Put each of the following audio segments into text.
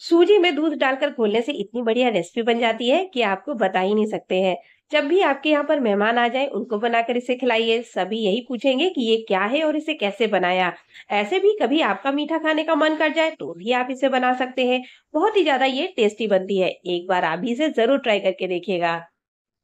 सूजी में दूध डालकर घोलने से इतनी बढ़िया रेसिपी बन जाती है कि आपको बता ही नहीं सकते हैं। जब भी आपके यहाँ पर मेहमान आ जाए उनको बनाकर इसे खिलाइए, सभी यही पूछेंगे कि ये क्या है और इसे कैसे बनाया। ऐसे भी कभी आपका मीठा खाने का मन कर जाए तो भी आप इसे बना सकते हैं। बहुत ही ज्यादा ये टेस्टी बनती है। एक बार आप भी इसे जरूर ट्राई करके देखिएगा।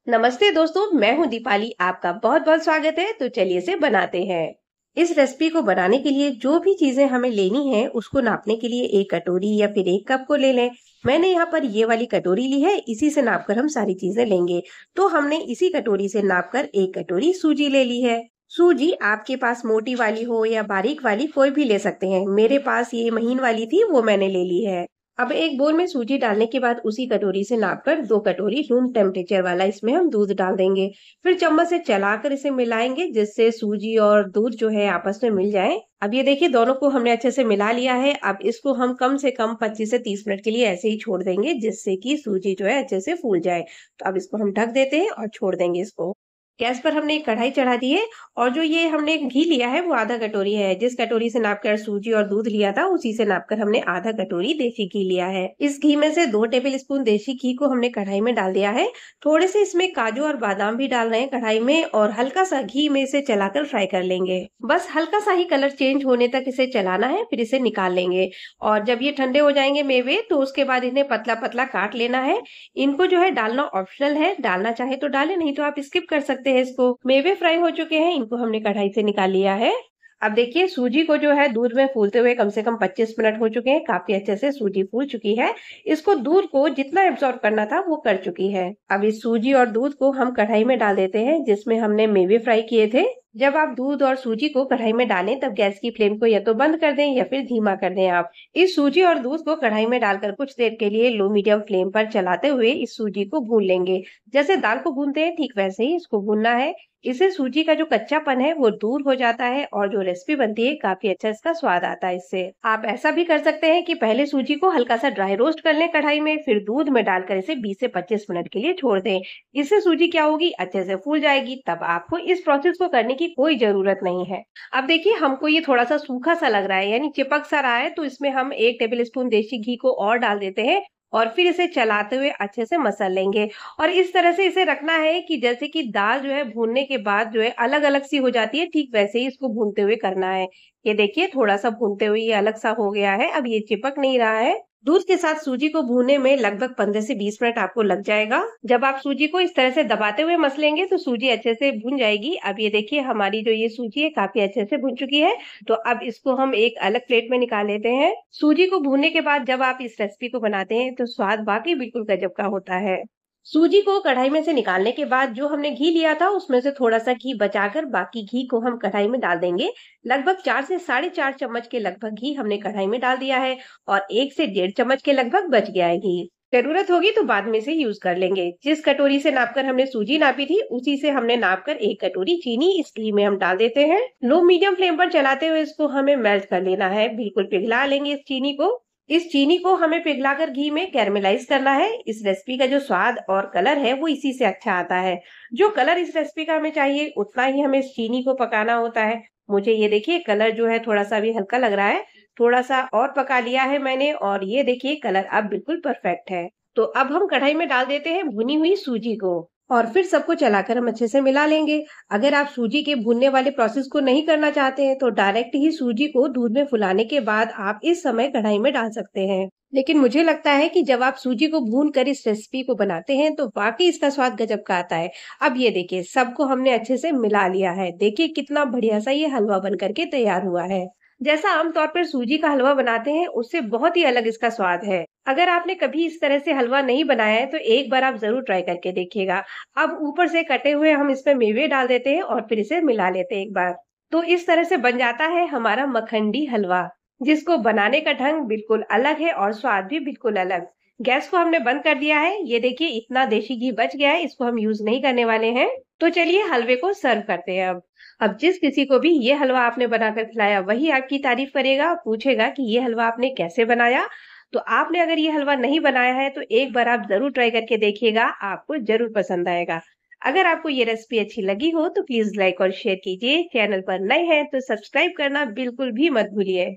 नमस्ते दोस्तों, मैं हूँ दीपाली, आपका बहुत बहुत स्वागत है। तो चलिए इसे बनाते हैं। इस रेसिपी को बनाने के लिए जो भी चीजें हमें लेनी है उसको नापने के लिए एक कटोरी या फिर एक कप को ले लें। मैंने यहाँ पर ये वाली कटोरी ली है, इसी से नापकर हम सारी चीजें लेंगे। तो हमने इसी कटोरी से नापकर एक कटोरी सूजी ले ली है। सूजी आपके पास मोटी वाली हो या बारीक वाली कोई भी ले सकते हैं। मेरे पास ये महीन वाली थी, वो मैंने ले ली है। अब एक बोल में सूजी डालने के बाद उसी कटोरी से नापकर 2 कटोरी रूम टेम्परेचर वाला इसमें हम दूध डाल देंगे। फिर चम्मच से चलाकर इसे मिलाएंगे जिससे सूजी और दूध जो है आपस में मिल जाए। अब ये देखिए दोनों को हमने अच्छे से मिला लिया है। अब इसको हम कम से कम 25 से 30 मिनट के लिए ऐसे ही छोड़ देंगे जिससे कि सूजी जो है अच्छे से फूल जाए। तो अब इसको हम ढक देते हैं और छोड़ देंगे इसको। गैस पर हमने एक कढ़ाई चढ़ा दी है और जो ये हमने घी लिया है वो आधा कटोरी है। जिस कटोरी से नापकर सूजी और दूध लिया था उसी से नापकर हमने आधा कटोरी देसी घी लिया है। इस घी में से 2 टेबल स्पून देसी घी को हमने कढ़ाई में डाल दिया है। थोड़े से इसमें काजू और बादाम भी डाल रहे हैं कढ़ाई में और हल्का सा घी में इसे चलाकर फ्राई कर लेंगे। बस हल्का सा ही कलर चेंज होने तक इसे चलाना है, फिर इसे निकाल लेंगे। और जब ये ठंडे हो जाएंगे मेवे तो उसके बाद इन्हें पतला पतला काट लेना है। इनको जो है डालना ऑप्शनल है, डालना चाहे तो डालें, नहीं तो आप स्किप कर सकते हैं इसको। मेवे फ्राई हो चुके हैं, इनको हमने कढ़ाई से निकाल लिया है। अब देखिए सूजी को जो है दूध में फूलते हुए कम से कम 25 मिनट हो चुके हैं। काफी अच्छे से सूजी फूल चुकी है। इसको दूध को जितना एब्जॉर्ब करना था वो कर चुकी है। अब इस सूजी और दूध को हम कढ़ाई में डाल देते हैं जिसमें हमने मेवे फ्राई किए थे। जब आप दूध और सूजी को कढ़ाई में डालें तब गैस की फ्लेम को या तो बंद कर दें या फिर धीमा कर दें। आप इस सूजी और दूध को कढ़ाई में डालकर कुछ देर के लिए लो मीडियम फ्लेम पर चलाते हुए इस सूजी को भून लेंगे। जैसे दाल को भूनते हैं ठीक वैसे ही इसको भूनना है। इससे सूजी का जो कच्चापन है वो दूर हो जाता है और जो रेसिपी बनती है काफी अच्छा इसका स्वाद आता है इससे। आप ऐसा भी कर सकते हैं कि पहले सूजी को हल्का सा ड्राई रोस्ट कर लें कढ़ाई में, फिर दूध में डालकर इसे 20 से 25 मिनट के लिए छोड़ दें। इससे सूजी क्या होगी, अच्छे से फूल जाएगी। तब आपको इस प्रोसेस को करने की कोई जरूरत नहीं है। अब देखिए हमको ये थोड़ा सा सूखा सा लग रहा है, यानी चिपक सा रहा है, तो इसमें हम 1 टेबल स्पून देसी घी को और डाल देते हैं और फिर इसे चलाते हुए अच्छे से मसल लेंगे। और इस तरह से इसे रखना है कि जैसे कि दाल जो है भूनने के बाद जो है अलग अलग सी हो जाती है, ठीक वैसे ही इसको भूनते हुए करना है। ये देखिए थोड़ा सा भूनते हुए ये अलग सा हो गया है, अब ये चिपक नहीं रहा है। दूध के साथ सूजी को भूनने में लगभग 15 से 20 मिनट आपको लग जाएगा। जब आप सूजी को इस तरह से दबाते हुए मसलेंगे तो सूजी अच्छे से भुन जाएगी। अब ये देखिए हमारी जो ये सूजी है काफी अच्छे से भुन चुकी है। तो अब इसको हम एक अलग प्लेट में निकाल लेते हैं। सूजी को भूनने के बाद जब आप इस रेसिपी को बनाते हैं तो स्वाद वाकई बिल्कुल गजब का होता है। सूजी को कढ़ाई में से निकालने के बाद जो हमने घी लिया था उसमें से थोड़ा सा घी बचाकर बाकी घी को हम कढ़ाई में डाल देंगे। लगभग 4 से 4.5 चम्मच के लगभग घी हमने कढ़ाई में डाल दिया है और 1 से 1.5 चम्मच के लगभग बच गया है घी। जरूरत होगी तो बाद में से यूज कर लेंगे। जिस कटोरी से नापकर हमने सूजी नापी थी उसी से हमने नापकर 1 कटोरी चीनी इस घी में हम डाल देते हैं। लो मीडियम फ्लेम पर चलाते हुए इसको हमें मेल्ट कर लेना है, बिल्कुल पिघला लेंगे इस चीनी को। इस चीनी को हमें पिघलाकर घी में कैरमलाइज करना है। इस रेसिपी का जो स्वाद और कलर है वो इसी से अच्छा आता है। जो कलर इस रेसिपी का हमें चाहिए उतना ही हमें इस चीनी को पकाना होता है। मुझे ये देखिए कलर जो है थोड़ा सा भी हल्का लग रहा है, थोड़ा सा और पका लिया है मैंने और ये देखिए कलर अब बिल्कुल परफेक्ट है। तो अब हम कढ़ाई में डाल देते हैं भुनी हुई सूजी को और फिर सबको चलाकर हम अच्छे से मिला लेंगे। अगर आप सूजी के भूनने वाले प्रोसेस को नहीं करना चाहते हैं तो डायरेक्ट ही सूजी को दूध में फुलाने के बाद आप इस समय कढ़ाई में डाल सकते हैं। लेकिन मुझे लगता है कि जब आप सूजी को भून कर इस रेसिपी को बनाते हैं तो वाकई इसका स्वाद गजब का आता है। अब ये देखिए सबको हमने अच्छे से मिला लिया है। देखिए कितना बढ़िया सा ये हलवा बन करके तैयार हुआ है। जैसा आमतौर पर सूजी का हलवा बनाते हैं उससे बहुत ही अलग इसका स्वाद है। अगर आपने कभी इस तरह से हलवा नहीं बनाया है तो एक बार आप जरूर ट्राई करके देखिएगा। अब ऊपर से कटे हुए हम इसमें मेवे डाल देते हैं और फिर इसे मिला लेते हैं एक बार। तो इस तरह से बन जाता है हमारा मखंडी हलवा, जिसको बनाने का ढंग बिल्कुल अलग है और स्वाद भी बिल्कुल अलग। गैस को हमने बंद कर दिया है। ये देखिए इतना देशी घी बच गया है, इसको हम यूज नहीं करने वाले हैं। तो चलिए हलवे को सर्व करते हैं। अब जिस किसी को भी ये हलवा आपने बनाकर खिलाया वही आपकी तारीफ करेगा, पूछेगा कि ये हलवा आपने कैसे बनाया। तो आपने अगर ये हलवा नहीं बनाया है तो एक बार आप जरूर ट्राई करके देखिएगा, आपको जरूर पसंद आएगा। अगर आपको ये रेसिपी अच्छी लगी हो तो प्लीज लाइक और शेयर कीजिए। चैनल पर नए हैं तो सब्सक्राइब करना बिल्कुल भी मत भूलिए।